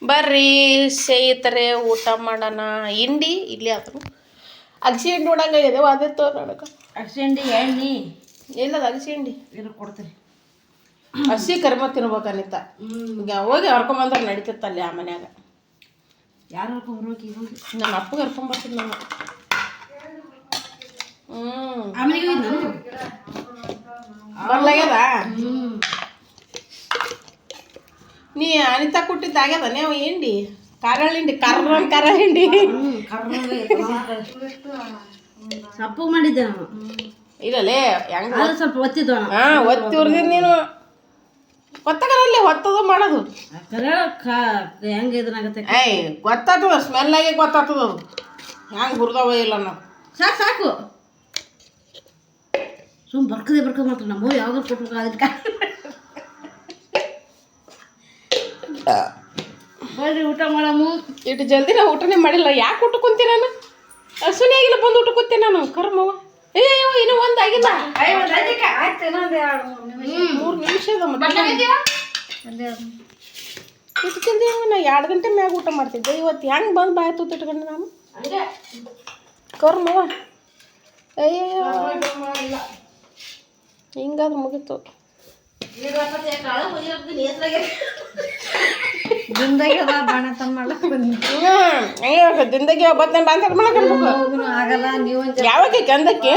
ಬರ್ರಿ ಸ್ನೇಹಿತರೆ, ಊಟ ಮಾಡೋಣ. ಹಿಂಡಿ ಇಲ್ಲಿ ಆತನು ಅಗಸಿ ಹಿಂಡಿ ನೋಡಂಗಾಗಿದೆ. ಅದೇ ತೋರ್ ನನಗೆ ಅಗಸಿ ಹಿಂಡಿ ಎಣ್ಣೆ ಎಲ್ಲದ ಅಗಸಿ ಹಿಂಡಿ ಕೊಡ್ತೀರಿ. ಹಸಿ ಕರಿಮ ತಿನ್ಬೇಕನ್ನಿತ್ತ. ಈಗ ಹೋಗಿ ಹರ್ಕೊಂಬಂದ್ರೆ ನಡೀತಿತ್ತ ಅಲ್ಲಿ ಆ ಮನ್ಯಾಗ. ಯಾರು ಹರ್ಕೊಂಬರ್ಬೇಕು? ಈಗ ನಮ್ಮ ಅಪ್ಪಗೆ ಹರ್ಕೊಂಬರ್ತಿದ್ ನಾನು. ಬರ್ಲಾಗ್ಯದ. ನೀ ಅನಿತಾ ಕೊಟ್ಟಿದ್ದ ಆಗ್ಯದ ನೀವು ಹಿಂಡಿ ಖಾರ ಹಿಂಡಿ ಖಾರ ಹಿಂಡಿ ಸಪ್ಪು ಮಾಡಿದ್ದೆ ನಾನು. ಇಲ್ಲಲೇ ಹೆಂಗ ಸ್ವಲ್ಪ ಒತ್ತಿದ್ವ. ಒತ್ತಿ ಉರ್ದಿದ್ ನೀನು ಗೊತ್ತಾಗಲ್ಲ ಹೊತ್ತದು ಮಾಡೋದು ಹೆಂಗ ಇದನ್ನಾಗತ್ತೆ. ಏಯ್ ಗೊತ್ತಾಗ್ತದ, ಸ್ಮೆಲ್ಲಾಗೆ ಗೊತ್ತಾಗ್ತದ ಅದು ಹೆಂಗೆ ಹುರಿದವ ಇಲ್ಲ ನಾವು. ಸಾಕು ಸಾಕು ಸುಮ್ ಬರ್ಕದ್ ಮಾತ್ರ ನಮ್ಮ ಯಾವ್ದು ಕೊಟ್ಬೇಕು ಅದಕ್ಕೆ. ಬರ್ರಿ ಊಟ ಮಾಡಮು. ಇಟ್ಟು ಜಲ್ದಿ ನಾವು ಊಟನೇ ಮಾಡಿಲ್ಲ. ಯಾಕೆ ಊಟ ಕುಂತೀನಿ ನಾನು? ಹಸುನೇ ಆಗಿಲ್ಲ, ಬಂದು ಊಟ ಕುಂತೀನಿ ನಾನು. ಕರ್ಮವ ಅಯ್ಯೋ ಇನ್ನೂ ಒಂದಾಗಿಲ್ಲ. 3 ನಿಮಿಷದ ಇಷ್ಟು ಜಲ್ದಿ ನಾ 2 ಗಂಟೆ ಮ್ಯಾಗ ಊಟ ಮಾಡ್ತಿದ್ದೆ. ಇವತ್ತು ಹೆಂಗೆ ಬಂದು ಬಾಯಿ ತೂತಿಟ್ಕೊಂಡೆ ನಾನು. ಕರ್ಮವ ಅಯ್ಯೋ ಹಿಂಗಾದ್ರೆ ಮುಗೀತು. ದಿಂದಗಿ ಒಬ್ಬತ್ತನೇ ಬಾಂತ ಆಗಲ್ಲ. ನೀವು ಯಾವಾಗ ಗಂಧಕ್ಕೆ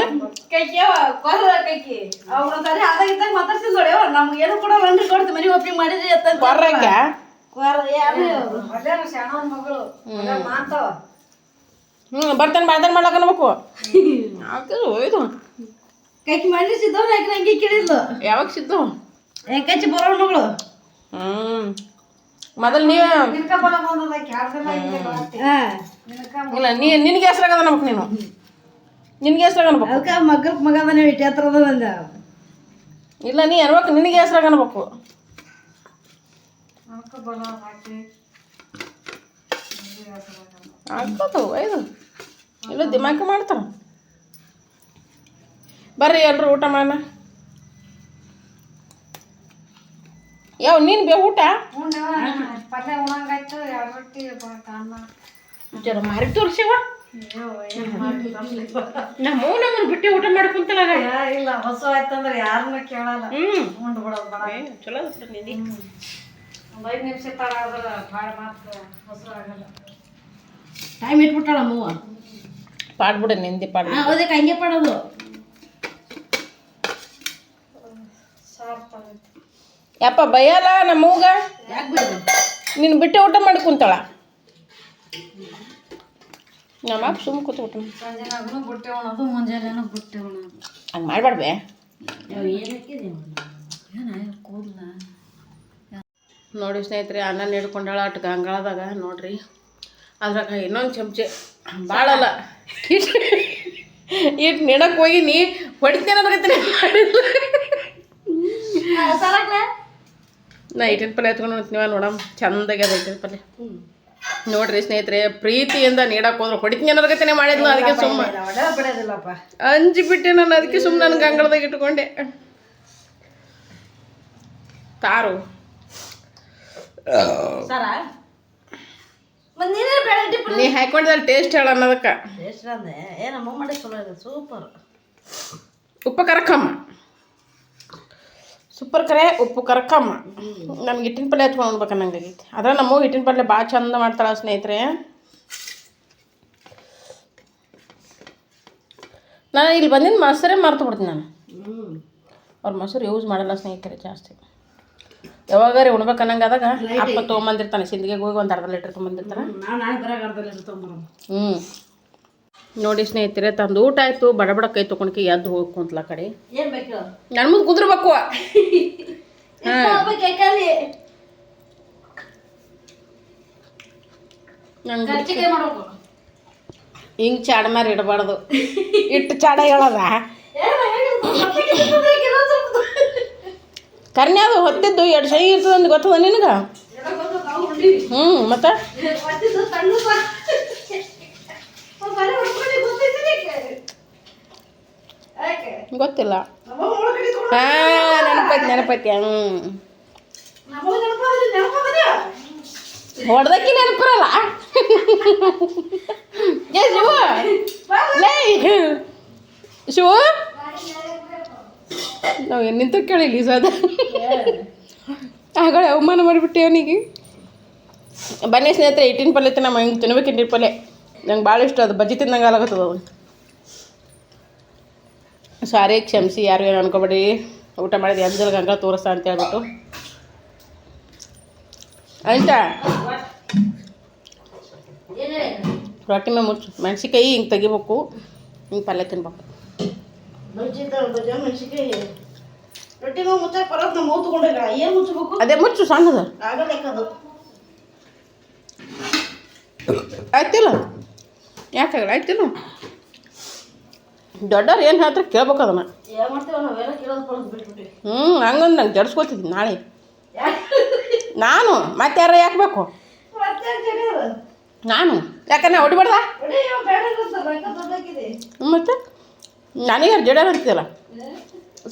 ಮಾತಾಡ್ತಿದ್ ನಮ್ಗೆ ಏನು ಕೂಡ ಒಂದ್ರಿ ಕೊಡ್ತೀವಿ. ಮನೆ ಒಪ್ಪಿಂಗ್ ಮಾಡಿದ್ರಿ ಕೊರ್ರಕ್ಕ ಬರ್ತಾನೆ ಬಾಂತ ಮಾಡಕ್ ಅನ್ಬೇಕು. ಹೋಯ್ತು ಕೈಕಿ ಮಾಡಿ ಸಿದ್ದವ್ರು ಯಾಕೆ ನಂಗೆ ಕೇಳಿದ್ಲು. ಯಾವಾಗ ಸಿದ್ದು ಯಾಕಚ್ಚಿ ಬರೋ ಮಗಳು. ಮೊದಲು ನೀವೇ ಇಲ್ಲ ನಿನಗೆ ಹೆಸ್ರಾಗದ ನಮಕ್. ನೀನು ನಿನಗೆ ಹೆಸ್ರಾಗ ಅನ್ಬೇಕು. ಅದಕ್ಕೆ ಮಗ್ರ ಮಗದನೇ ಇಟ್ಟು ಹತ್ರದ ನಂದ. ಇಲ್ಲ ನೀ ಅನ್ಬೇಕು, ನಿನಗೆ ಹೆಸ್ರಾಗ ಅನ್ಬೇಕು. ಆಗ್ತದ ಒಯ್ದು ಇಲ್ಲ ದಿಮಾಕ ಮಾಡ್ತಾರ. ಬರ್ರಿ ಎಲ್ರು ಊಟ ಮಾಡೋಣ. ಯಾವ ನೀನು ಊಟ ಜರ ಮಾರಿ ತೋರ್ಸಿವ. ನಮ್ಮನ್ನ ಬಿಟ್ಟು ಊಟ ಮಾಡ್ಕೊಂತಲ್ಲ. ಇಲ್ಲ ಹೊಸ ಆಯ್ತಂದ್ರೆ ಯಾರನ್ನ ಕೇಳಲ್ಲ. ಚಲೋ 5 ನಿಮಿಷ ತಡ ಆದ್ರೆ ಭಾಳ ಮಾತ್ರ ಹೊಸ ಆಗಲ್ಲ. ಟೈಮ್ ಇಟ್ಬಿಟ್ಟಾಳ ಮೂವ. ಪಾಡ್ಬಿಡ ನಿಂದಿ ಪಾಡ್. ಅದಕ್ಕೆ ಹಂಗೆ ಪಡೋದು. ಯಪ್ಪ ಬಯ್ಯಲ್ಲ ನಮ್ಮವ್ಗ. ಯಾಕೆ ಬೈದು? ನೀನು ಬಿಟ್ಟು ಊಟ ಮಾಡಿ ಕುಂತಾಳ. ನಮ್ಮ ಅಪ್ಪ ಸುಮ್ಮ ಕೂತು ಊಟ ಸಂಜೆನಾಗೂ ಬುಟ್ಟೆ ಉಣೋದು, ಮುಂಜಾನೆನೂ ಬುಟ್ಟೆ ಉಣೋದು. ಹಂಗೆ ಮಾಡ್ಬಾರ್ದೆ. ಕೂದಲ ನೋಡಿ ಸ್ನೇಹಿತರೆ, ಅನ್ನ ಹಿಡ್ಕೊಂಡಾಳ ಅಟ್ ಗಂಗಾಳದಾಗ ನೋಡ್ರಿ. ಅದ್ರಾಗ ಇನ್ನೊಂದು ಚಮಚೆ ಭಾಳಲ್ಲ ಇಟ್ಟು ನೆಡಕ್ಕೆ ಹೋಗಿ ನೀ ಹೊಡಿತೇನೆ ಅನ್ನಕತ್ತೀನಿ. ನಾ ಐಟಿನ ಪಲ್ಯ ಎತ್ಕೊಂಡು ಹೋಗ್ತೀವ ನೋಡಮ್. ಚಂದಾಗಿ ಅದು ಐಟಿನ ಪಲ್ಯ ನೋಡ್ರಿ ಸ್ನೇಹಿತರೆ. ಪ್ರೀತಿಯಿಂದ ನೀಡಕ್ಕೆ ಹೋದ್ರೆ ಹೊಡಿತೀನಿ ಅನ್ನೋದಕ್ಕೆ ಮಾಡಿದ್ಲು. ಅದಕ್ಕೆ ಬಿಡೋದಿಲ್ಲಪ್ಪ, ಅಂಜಿ ಬಿಟ್ಟೆ ನಾನು. ಅದಕ್ಕೆ ಸುಮ್ಮನೆ ನನ್ನ ಗಂಗಳದಾಗ ಇಟ್ಕೊಂಡೆ. ತಾರು ನೀ ಹಾಕೊಂಡಿದ್ರೆ ಟೇಸ್ಟ್ ಹೇಳ ಅನ್ನೋದಕ್ಕೆ. ಏನಮ್ಮ ಮಾಡಿ ಚಲೋ ಇದೆ, ಸೂಪರ್. ಉಪ್ಪು ಕರಕಮ್ಮ, ಸೂಪರ್ ಕರೆ ಉಪ್ಪು ಕರಕಮ್ಮ. ನಮ್ಗೆ ಹಿಟ್ಟಿನ ಪಲ್ಯ ಹಚ್ಕೊಂಡು ಹೋಗ್ಬೇಕು ಅನ್ನಂಗಾಗೈತಿ. ಅದ್ರ ನಮ್ಮ ಹಿಟ್ಟಿನ ಪಲ್ಯ ಭಾಳ ಚಂದ ಮಾಡ್ತಾಳೆ ಸ್ನೇಹಿತರೆ. ನಾನು ಇಲ್ಲಿ ಬಂದಿದ್ದು ಮೊಸರೇ ಮರ್ತು ಬಿಡ್ತೀನಿ ನಾನು. ಅವ್ರ ಮೊಸರು ಯೂಸ್ ಮಾಡಲ್ಲ ಸ್ನೇಹಿತರೆ ಜಾಸ್ತಿ. ಯಾವಾಗಾರಿ ಉಣ್ಬೇಕು ಅನ್ನಂಗಾದಾಗ ಅಪ್ಪ ತೊಗೊಂಬಂದಿರ್ತಾನೆ. ಸಿಂದಿಗೆ ಹೋಗಿ ಒಂದು ಅರ್ಧ ಲೀಟ್ರ್ ತೊಗೊಂಬಂದಿರ್ತಾನೆ. ನೋಡಿ ಸ್ನೇಹಿತರೆ, ತಂದು ಊಟ ಆಯ್ತು. ಬಡ ಬಡ ಕೈ ತೊಗೊಂಡ್ಕಿ ಎದ್ದು ಹೋಗಿ ಕುಂತ್ಲ ಕಡೆ. ಏನು ಬೇಕು ನನ್ನ ಮುಂದೆ ಕುದ್ರಬೇಕು. ಹಿಂಗೆ ಚಾಡ ಮಾರಿ ಇಡಬಾರ್ದು. ಇಟ್ಟು ಚಾಡ ಹೇಳೋದ ಕರ್ನೆ. ಅದು ಹೊತ್ತಿದ್ದು 2 ಸೈ ಇರ್ತದಂದು ಗೊತ್ತದ ನಿನಗೆ? ಮತ್ತೆ ಗೊತ್ತಿಲ್ಲ. ನೆನಪೈತಿ. ಹೊಡೆದಕ್ಕಿ ನೆನಪಿರಲ್ಲ ಏ ಶಿವ ಲೇ ಶಿವ ನಾವು ನಿಂತು ಕೇಳಿಲ್ಲ ಸದ ಆಗಳ ಅವಮಾನ ಮಾಡಿಬಿಟ್ಟೆ ಅವನಿಗೆ. ಬನ್ನಿ ಸ್ನೇಹಿತರೆ, ಇಟ್ಟಿನ ಪಲ್ಯ ನಮ್ಮ ಹಿಂಗೆ ತಿನ್ಬೇಕು. ಇಟ್ಟಿನ ಪಲ್ಯ ನಂಗೆ ಭಾಳ ಇಷ್ಟ. ಅದು ಬಜ್ಜಿ ತಿಂದಂಗೆ ಆಗತ್ತದ ಅವನು. ಸಾರಿ, ಕ್ಷಮಿಸಿ, ಯಾರು ಏನು ಅನ್ಕೋಬೇಡಿ. ಊಟ ಮಾಡಿದ ಎಂಜಲ್ ಗಂಗ ತೋರಿಸ್ತಾ ಅಂತ ಹೇಳ್ಬಿಟ್ಟು ಆಯ್ತಾ. ರೊಟ್ಟಿ ಮೇಲೆ ಮುಚ್ಚು, ಮೆಣಸಿಕಾಯಿ ಹಿಂಗೆ ತೆಗಿಬೇಕು, ಹಿಂಗೆ ಪಲ್ಯ ತಿನ್ಬೇಕು. ಮೆಣಸಿಕಾಯಿ ರೊಟ್ಟಿ ಮೇಲೆ ಮುಚ್ಚ ಪರತ್ ನಮ್ಮ ಮೌ ತಗೊಂಡಿಲ್ಲ. ಏನು ಮುಚ್ಚಬೇಕು? ಅದೇ ಮುಚ್ಚು ಸಣ್ಣದು ಆಗಲೇಕದು. ಆಯ್ತಿಲ್ಲ? ಯಾಕಾಗಲ್ಲ? ಆಯ್ತಿಲ್ಲ? ದೊಡ್ಡವ್ರು ಏನು ಹೇಳ್ತಾರೆ ಕೇಳ್ಬೇಕು ಅದನ್ನು. ಏನು ಮಾಡ್ತೇವೆ ನಾವೆಲ್ಲ ಕೇಳೋದು ಪಡೋದು ಬಿಟ್ಬಿಟ್ಟು. ಹಂಗಂದು ನಂಗೆ ಜಡ್ಸ್ಕೊತಿದ್ದೆ ನಾಳೆ ನಾನು. ಮತ್ತೆ ಯಾರು ಯಾಕೆ ಬೇಕು? ನಾನು ಯಾಕಂದ್ರೆ ಹೊಡಿಬಾರ್ದ ಮತ್ತೆ ನನಗೆ ಯಾರು ಜಡ ಅಂತಿಲ್ಲ.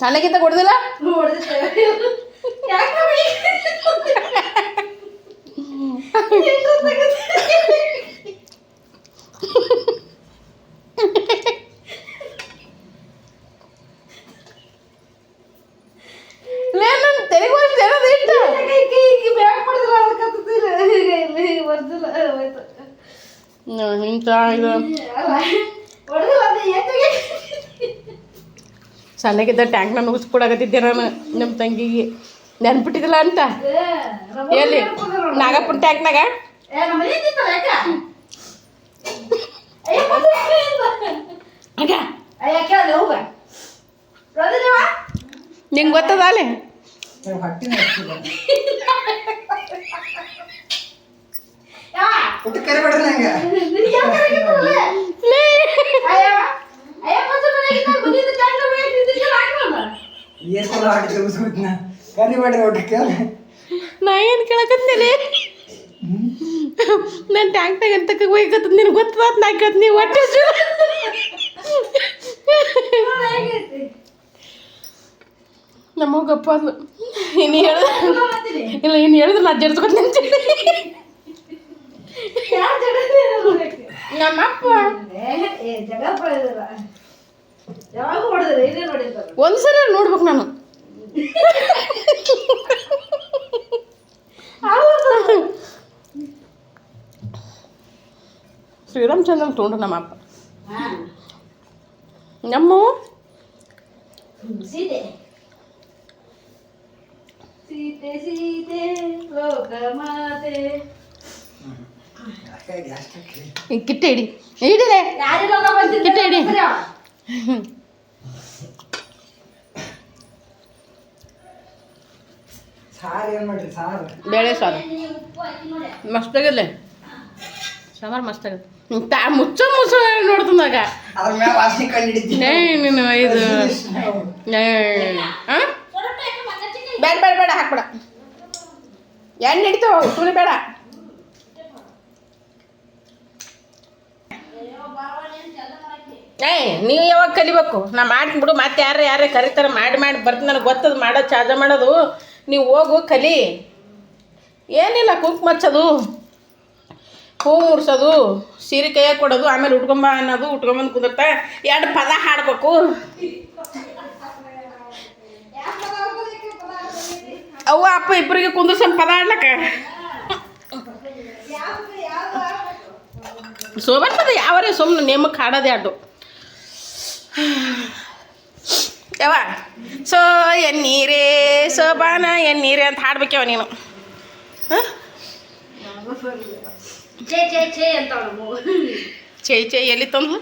ಸಣ್ಣಕ್ಕಿಂತ ಕೊಡ್ದಿಲ್ಲ ಇಂಥ ಇದು ಸಣ್ಣಗಿದ್ದ ಟ್ಯಾಂಕ್ನ ನುಗ್ಗಿಸ್ಕೊಡಕತ್ತಿದ್ದೆ ನಾನು ನಮ್ಮ ತಂಗಿಗೆ. ನೆನ್ಪಿಟ್ಟಿದ್ದಿಲ್ಲ ಅಂತ ಎಲ್ಲಿ ನಾಗಪ್ಪನ ಟ್ಯಾಂಕ್ನಾಗ ನಿಂಗೆ ಗೊತ್ತದ ಅಲ್ಲಿ ನಾ ಏನು ಕೇಳಕತ್ತೀನಿ ನಾನು ಟ್ಯಾಂಕ್ನಾಗ ಎಂತಕ್ಕೆ ಹೋಗತ್ತದ ನಿನಗೆ ಗೊತ್ತದ ನಾ ಕೇಳ್ತ ನೀವು ಒಟ್ಟು ನಮಗೆ ಗಪ್ಪ ಅದು. ಇನ್ನು ಹೇಳಿದ್ರೆ ಇಲ್ಲ, ಇನ್ನು ಹೇಳಿದ್ರೆ ನಾ ಜಡ್ಸ್ಕೊತ ನಿಂತೀನಿ. ನಮ್ಮಪ್ಪ ಒಂದ್ಸರಿ ನೋಡ್ಬೇಕು ನಾನು. ಶ್ರೀರಾಮಚಂದ್ರನ್ ತೊಗೊಂಡ್ರು ನಮ್ಮಪ್ಪ. ನಮ್ಮವು ಸೀತೆ ಸೀತೆ ಸೀತೆ ಲೋಕಮಾತೆ ಕಿಟ್ಟ ಹಿಡಿ ಹಿಡಿಲೆ ಕಿಟ್ಟ ಹಿಡಿ. ಬೇಳೆ ಸಾರು ಮಸ್ತಾಗಿರ್ಲೆ ಸಾಂಬಾರು ಮಸ್ತಾಗಿದೆ. ಮುಚ್ಚ ನೋಡ್ತಂದಾಗ ನೀನು ಇದು ಬೇಡ ಬೇಡ ಬೇಡ ಹಾಕ್ಬೇಡ, ಎಣ್ಣೆ ಹಿಡಿತಾವ ಸುಳಿ ಬೇಡ. ನೀವು ಯಾವಾಗ ಕಲಿಬೇಕು? ನಾ ಮಾಡ್ತೀನಿ ಬಿಡು. ಮತ್ತೆ ಯಾರೇ ಕರಿತಾರೆ ಮಾಡಿ ಬರ್ತೀನಿ, ನನಗೆ ಗೊತ್ತದು ಮಾಡೋದು, ಚಾರ್ಜ ಮಾಡೋದು. ನೀವು ಹೋಗು ಕಲಿ. ಏನಿಲ್ಲ, ಕುಂಕುಮ ಹಚ್ಚೋದು, ಹೂ ಮುಡ್ಸೋದು, ಸೀರೆ ಕೈಯಾಗ ಕೊಡೋದು, ಆಮೇಲೆ ಉಟ್ಕೊಂಬ ಅನ್ನೋದು, ಉಟ್ಕೊಂಬಂದು ಕುದುರ್ತಾ 2 ಪದ ಹಾಡ್ಬೇಕು. ಅವ್ವ ಅಪ್ಪ ಇಬ್ಬರಿಗೆ ಕುಂದ್ರಸಂದು ಪದ ಹಾಡ್ಲಕ್ಕ ಸೋಬನ್ ಪದ ಯಾವರೇ ಸುಮ್ಮನೆ ನೇಮಕ್ಕೆ ಹಾಡೋದೇ ಅಡ್ಡು. ಯಾವ ಸೋ ಎನ್ನೀರೇ ಸೋಬಾನ ಎನ್ನೀರೇ ಅಂತ ಹಾಡ್ಬೇಕವ ನೀನು. ಚೇ ಚೇ ಎಲ್ಲಿ ತಂದು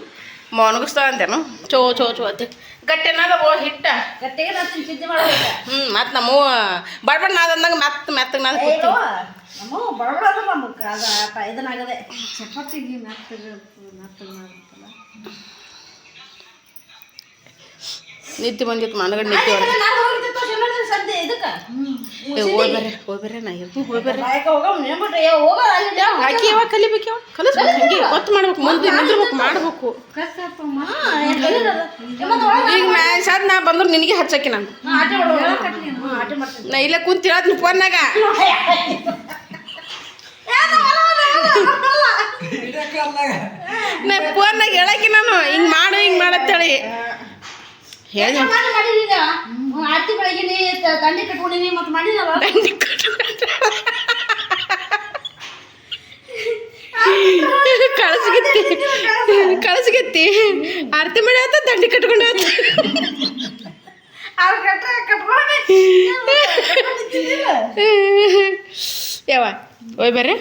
ಮೊನಗಿಸ್ತಾ ಅಂತೇನು? ಚೋ ಚೋ ಚೋ ಅಂತೆ ಗಟ್ಟೆನಾದ ಹಿಟ್ಟ ಗಟ್ಟಿಗೆ ಚಿಂತೆ ಮಾಡ್ಬೇಕು. ಮತ್ತು ನಮ್ಮ ಬಡ್ಬಡ್ ನಾದ ಅಂದಂಗೆ ಮೆತ್ತಗೆ ನಾದ ನಮ್ಮ ಬಡಬಡ ನಮಗೆ ಅದು ಇದನ್ನಾಗದೆ ಚಪಾತಿಗೆ ಮೆತ್ತಗೆ ಮಾಡುತ್ತಲ್ಲ. ನಿತ್ಯ ಬಂದಿತ್ತು ಮನಗಡೆ ನಿತ್ಯ ಹೋಗ್ಬರ್ರಿ ನಾ ಇರ್ತೀನಿ. ಹೋಗ್ಬರ್ರಿ ಹಾಕಿ ಯಾವಾಗ ಕಲಿಬೇಕು? ಕಲಿಸ್ಬೇಕು, ಹಂಗೆ ಗೊತ್ತು ಮಾಡ್ಬೇಕು, ಮುಂದೆ ನಿಂದಿರ್ಬೇಕು, ಮಾಡ್ಬೇಕು. ಈಗ ನಾ ಬಂದ್ರೆ ನಿನಗೆ ಹಚ್ಚಕ್ಕೆ ನಾನು ನಾ ಇಲ್ಲೇ ಕುಂತಿರೋದು ಫೋನ್ನಾಗ ನಾ ಫೋನ್ನಾಗ ಹೇಳಕ್ಕೆ ನಾನು ಹಿಂಗೆ ಮಾಡತ್ತೇಳಿ ಹೇಳಿ ಆರ್ತಿ ಬೆಳಗ್ಗೆ ದಂಡಿ ಕಟ್ಕೊಂಡಿನಿ ಮತ್ತೆ ಮಾಡಿದಲ್ಲ ಕಳ್ಸಿಗೆತ್ತಿ ಆರತಿ ಮಾಡಿ ಆತ ದಂಡಿ ಕಟ್ಕೊಂಡು ಯಾವ ಓಯ್ ಬರ್ರಿ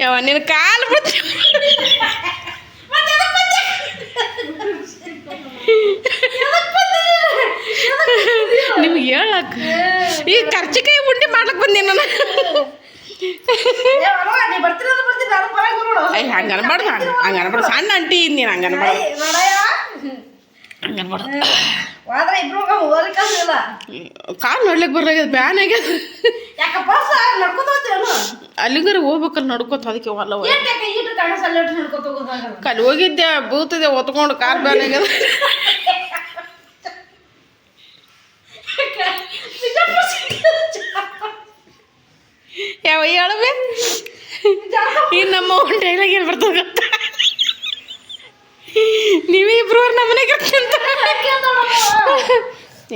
ಯಾವ ನಿನ್ನ ಕಾಲು ಬಿಡ್ತ ನಿಮ್ಗೆ ಹೇಳಕ್ ಈ ಖರ್ಚಿಕಾಯಿ ಉಂಡಿ ಮಾಡ್ಲಕ್ ಬಂದೀನಿ ನಾನು ಹಂಗೆ ಅನ್ಬಾರ್ದು ಸಣ್ಣ ಅಂಟಿ ನೀನು ಹಂಗೆ ಅನ್ಬಾರ್ದು ಕಾಲು ನೋಡ್ಲಿಕ್ಕೆ ಬರ್ಲಾಗ್ಯದ ಬ್ಯಾನ್ ಆಗ್ಯದ ಅಲ್ಲಿಗಾರ ಹೋಗ್ಬೇಕಲ್ಲ ನಡ್ಕೋತ ಅದಕ್ಕೆ ಹೊಲ ಕಲ್ ಹೋಗಿದ್ದೆ ಬೂತಿದೆ ಒತ್ಕೊಂಡು ಕಾರ್ ಬ್ಯಾನ್ ಆಗ್ಯದ ಯಾವ ಹೇಳಬೇ ಇನ್ನು ನಮ್ಮ ಡೈಲಾಗ್ ಏನು ಬರ್ತದೆ ಗೊತ್ತಾ ನೀವೇ ಇಬ್ರು ನಮ್ಮ ಮನೆಗೆ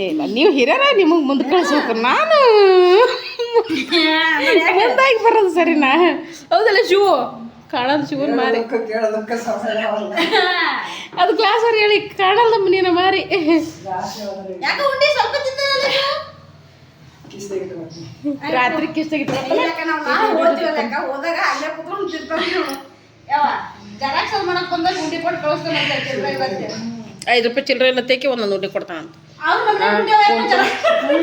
ಇಲ್ಲ ನೀವು ಹಿರಿಯರ ನಿಮಗೆ ಮುಂದೆ ಕಳಿಸ್ಬೇಕು ನಾನು ಮುಂದಾಗಿ ಬರೋದು ಸರಿನಾ ಹೌದಲ್ಲ ಶಿವು ಕಾಣಲ್ ಶಿವನ್ ಮಾರಿ ಅದು ಕ್ಲಾಸ್ ಅವ್ರು ಹೇಳಿ ಕಾಣಲ್ಲ ನೀನು ಮಾರಿ ರಾತ್ರಿ ಕಿಸ್ತಾಗಿತ್ತು ₹5 ಚಿಲ್ಲರೆ ಎಲ್ಲ ತೇಕಿ ಒಂದೊಂದು ಉಂಡೆ ಕೊಡ್ತಾನಂತ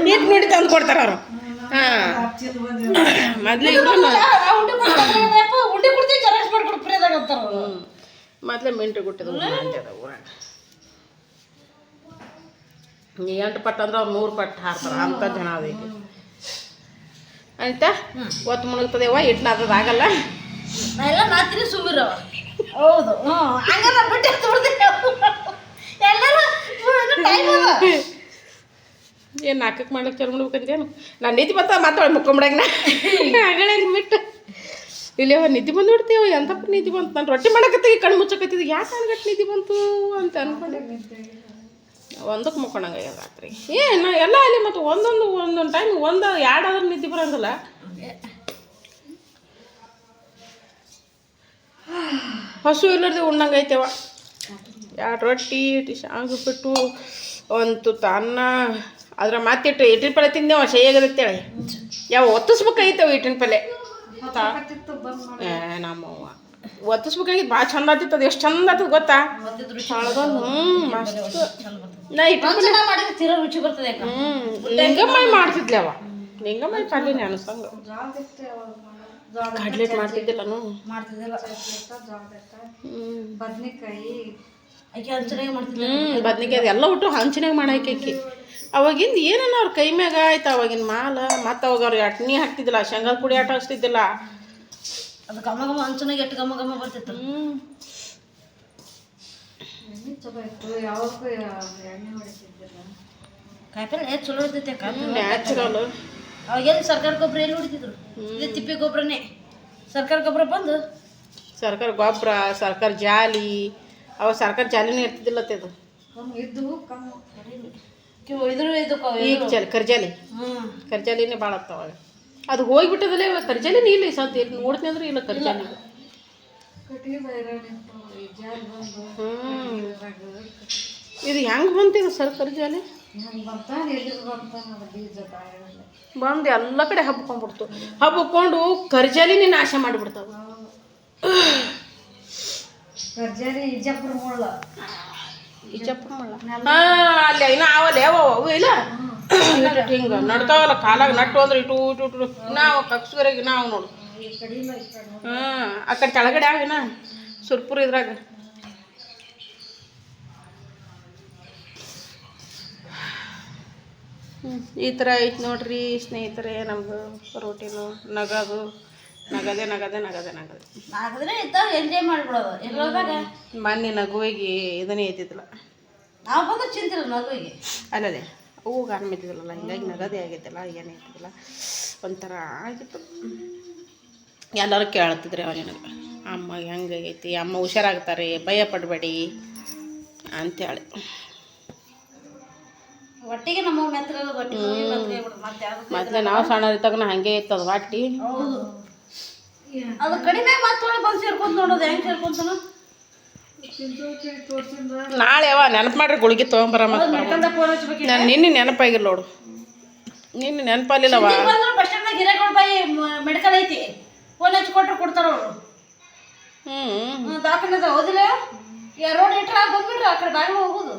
ನೀಟ್ ನೋಡಿ ತಂದು ಕೊಡ್ತಾರ ಅವರು ಮೊದ್ಲೇ ಮೊದ್ಲೇ ಮಿಂಟ್ರಿ ಕೊಟ್ಟಿದ್ದು ಅಂತದ ಊರಾಗ 8 ಪಟ್ಟು ಅಂದ್ರೆ ಅವ್ರು 100 ಪಟ್ಟು ಹಾರ್ತಾರೆ ಅಂತ ಜನ ಅದ ಈಗ ಆಯ್ತಾ ಒತ್ತು ಮುಣಗ್ತದೇವ ಇಟ್ನ ಆಗಲ್ಲ ಎಲ್ಲ ನಾತಿನಿ ಸುಮ್ಮಿರೋ ಹೌದು ಹಂಗಲ್ಲ ಬಿಟ್ಟು ಎಲ್ಲರೂ ಏನು ನಾಲ್ಕಕ್ಕೆ ಮಾಡ್ಲಿಕ್ಕೆ ಚಲೋ ಮಾಡ್ಬೇಕಂತೇನು ನಾನು ನಿದ್ದೆ ಬಂತ ಮಾತಾಡಿ ಮುಕ್ಕೊಂಬಿಡಂಗ ನಾ ಆಗಲ್ಲ ಹಂಗೆ ಬಿಟ್ಟು ಇಲ್ಲವ ನಿದ್ದೆ ಬಂದು ಬಿಡ್ತೀವ ಎಂತಪ್ಪ ನಿದ್ದೆ ಬಂತು ನಾನು ರೊಟ್ಟಿ ಮಾಡಕತ್ತಿ ಕಣ್ಣು ಮುಚ್ಚಕತ್ತಿದ್ದು ಯಾಕೆ ನನಗಟ್ಟು ನಿದ್ದೆ ಬಂತು ಅಂತ ಅನ್ಕೊಂಡೆ ಒಂದಕ್ಕೆ ಮುಕ್ಕೊಂಡಂಗೆ ರಾತ್ರಿ ಏನು ಎಲ್ಲ ಅಲ್ಲಿ ಮತ್ತು ಒಂದೊಂದು ಟೈಮ್ ಎರಡಾದ್ರೂ ನಿದ್ದೆ ಬರೋಂಗಿಲ್ಲ ಹಸು ಇಲ್ಲದೆ ಉಣ್ಣಂಗೆ ಐತೆವ 2 ರೊಟ್ಟಿ ಶಾಂಗ ಬಿಟ್ಟು ಒಂದು ತುತ್ತ ಅನ್ನ ಅದ್ರ ಮಾತಿಟ್ಟು ಇಟ್ಟಿನ ಪಲ್ಯ ತಿಂದೇವ ಶೈಯಾಗದತ್ತೇಳಿ ಯಾವ ಒತ್ತಿಸ್ಬೇಕಾಗಿತ್ತವ ಇಟ್ಟಿನ ಪಲ್ಯ ನಮ್ಮವ್ವ ಒತ್ತಿಸ್ಬೇಕಾಗಿತ್ತು ಭಾಳ ಚಂದ ಆತಿತ್ತು ಅದು ಎಷ್ಟು ಚಂದ ಆತದ ಗೊತ್ತಾ ಮಸ್ತ್ ನಾ ಇಟ್ಟಿನ ರುಚಿ ಬರ್ತದೆ ನಿಂಗಮ್ಮಿ ಮಾಡ್ತಿದ್ಲೆ ಅವ ನಿಂಗಮ್ಮಿ ಕಲ್ಲಿನೇ ಅನಿಸ್ತಂಗ ಕಡ್ಲೆಟ್ ಮಾಡ್ತಿದ್ದಿಲ್ಲನು ಬದ್ನಿಕಾಯಿ ಬದ್ನಿಕಾಯಿ ಅದೆಲ್ಲ ಒಟ್ಟು ಹಂಚಿನಾಗ ಮಾಡಾಕಿ ಅವಾಗಿಂದ ಏನನ್ನ ಅವ್ರ ಕೈ ಮ್ಯಾಗ ಆಯ್ತು ಅವಾಗಿನ ಮಾಲ ಮತ್ತು ಅವಾಗ ಅವ್ರು ಎಣ್ಣೆ ಹಾಕ್ತಿದ್ದಿಲ್ಲ ಶೇಂಗಾದ ಪುಡಿ ಆಟ ಹಚ್ತಿದ್ದಿಲ್ಲ ಅದು ಘಮ ಘಮ ಹಂಚಿನಾಗ ಎಷ್ಟು ಘಮ ಘಮ ಬರ್ತಿತ್ತು ಕಾಯಿಪಲ್ಲೆ ಚಲೋ ಇರ್ತೈತೆ ನ್ಯಾಚುರಲ್ ಅವಾಗೇನು ಸರ್ಕಾರ ಗೊಬ್ಬರ ಎಲ್ಲಿ ಹೊಡಿತಿದ್ರು ಇದು ತಿಪ್ಪೆ ಗೊಬ್ಬರನೇ ಸರ್ಕಾರ ಗೊಬ್ಬರ ಬಂದು ಸರ್ಕಾರ ಗೊಬ್ಬರ ಸರ್ಕಾರ ಜಾಲಿ ಅವಾಗ ಸರ್ಕಾರ ಜಾಲಿನೇ ಇರ್ತಿದ್ದಿಲ್ಲ ಅದು ಈಗ ಕರ್ಜಾಲಿ ಕರ್ಜಾಲಿನೇ ಭಾಳ ಆಗ್ತಾವ ಅದು ಹೋಗಿಬಿಟ್ಟದಲ್ಲೇ ಕರ್ಜಾಲಿನೇ ಇಲ್ಲ ಸದ್ಯ ನೋಡ್ತೀನಿ ಅಂದ್ರೆ ಇಲ್ಲ ಕರ್ಜಾಲಿ ಇದು ಹೆಂಗೆ ಬಂತಿದೆ ಸರ್ ಕರ್ಜಾಲಿ ಬಂದು ಎಲ್ಲ ಕಡೆ ಹಬ್ಕೊಂಡ್ಬಿಡ್ತು ಹಬ್ಕೊಂಡು ಕರ್ಜಾಲಿನೇ ನಾಶ ಮಾಡಿಬಿಡ್ತಾವ ಇಜಾಪುರ ಮುಳ್ಳ ಅಲ್ಲಿ ಇನ್ನ ಅವಲ್ಲ ಯಾವ ಅವು ಇಲ್ಲ ಹಿಂಗೆ ನಡ್ತಾವಲ್ಲ ಕಾಲಾಗ ನಟ್ಟು ಅಂದ್ರೆ ಇಟು ಇಟು ಇಟು ನಾವು ಕಕ್ಸ್ವರೆಗೆ ನಾವು ನೋಡು ಆ ಕಡೆ ಕೆಳಗಡೆ ಆಗಿನ ಸುರ್ಪುರ ಇದ್ರಾಗ ಈ ಥರ ಐತೆ ನೋಡ್ರಿ ಸ್ನೇಹಿತರೆ ನಮ್ದು ರೋಟಿನು ನಗದು ನಗದೆ ನಗದೆ ನಗದೆ ನಗದೆ ನಗದ್ರೆ ಇದ್ದಾಗ ಎಂಜಾಯ್ ಮಾಡಿಬಿಡೋದು ಇರೋದಾಗ ಮೊನ್ನೆ ನಗುವಿಗೆ ಇದನ್ನೇ ಐತಿದ್ದಿಲ್ಲ ನಾವು ಬಂದ್ರೆ ಚಿಂತಿಲ್ಲ ನಗುವಿಗೆ ಅಲ್ಲದೆ ಹೂವು ಗಾನ ಇದ್ದಿದ್ದಿಲ್ಲಲ್ಲ ಹಿಂಗಾಗಿ ನಗದೇ ಆಗಿದ್ದಿಲ್ಲ ಏನೇ ಐತಿದ್ದಿಲ್ಲ ಒಂಥರ ಆಗಿತ್ತು ಎಲ್ಲರೂ ಕೇಳ್ತಿದ್ರಿ ಅವ ನನಗೆ ಅಮ್ಮಗೆ ಹೆಂಗಾಗೈತಿ, ಅಮ್ಮ ಹುಷಾರಾಗ್ತಾರೆ, ಭಯ ಪಡಬೇಡಿ ಅಂತೇಳಿ. ಒಟ್ಟಿಗೆ ನಮ್ಮ ಮೆತ್ರ ಒಟ್ಟಿಗೆ ಮತ್ತೆ ಮೊದಲೇ ನಾವು ಸಣ್ಣದಿದ್ದಾಗ ಹಾಗೆ ಇತ್ತದು ಹೊಟ್ಟಿ. ಹೌದು, ಅದು ಕಡಿಮೆ ಮಾತ್ರ ಬಂದು ಸೇರ್ಕೊಂತ ನೋಡೋದು ಹೆಂಗೆ ಸೇರ್ಕೊಂತಾನ. ನಾಳೆ ಯಾವ ನೆನಪು ಮಾಡ್ರಿ ಗುಳಿಗೆ ತೊಗೊಂಬರಮ್ಮ. ನಾನು ನಿನ್ನೆ ನೆನಪಾಗಿಲ್ಲ ನೋಡು, ನಿನ್ನೆ ನೆನಪಾಲಿಲ್ಲವ. ಬಸ್ ಸ್ಟ್ಯಾಂಡ್ನಾಗ ಹಿರೇಗೌಡ ಬಾಯಿ ಮೆಡಿಕಲ್ ಐತಿ, ಫೋನ್ ಹಚ್ಚಿ ಕೊಟ್ರು ಕೊಡ್ತಾರ ಅವರು. ದಾಖಲೆ ಹೌದಿಲ್ಲ, ರೋಡ್ ಇಟ್ರ ಬಂದ್ಬಿಡ್ರಿ ಆ ಕಡೆ ಬಾಗಿಲು ಹೋಗುದು.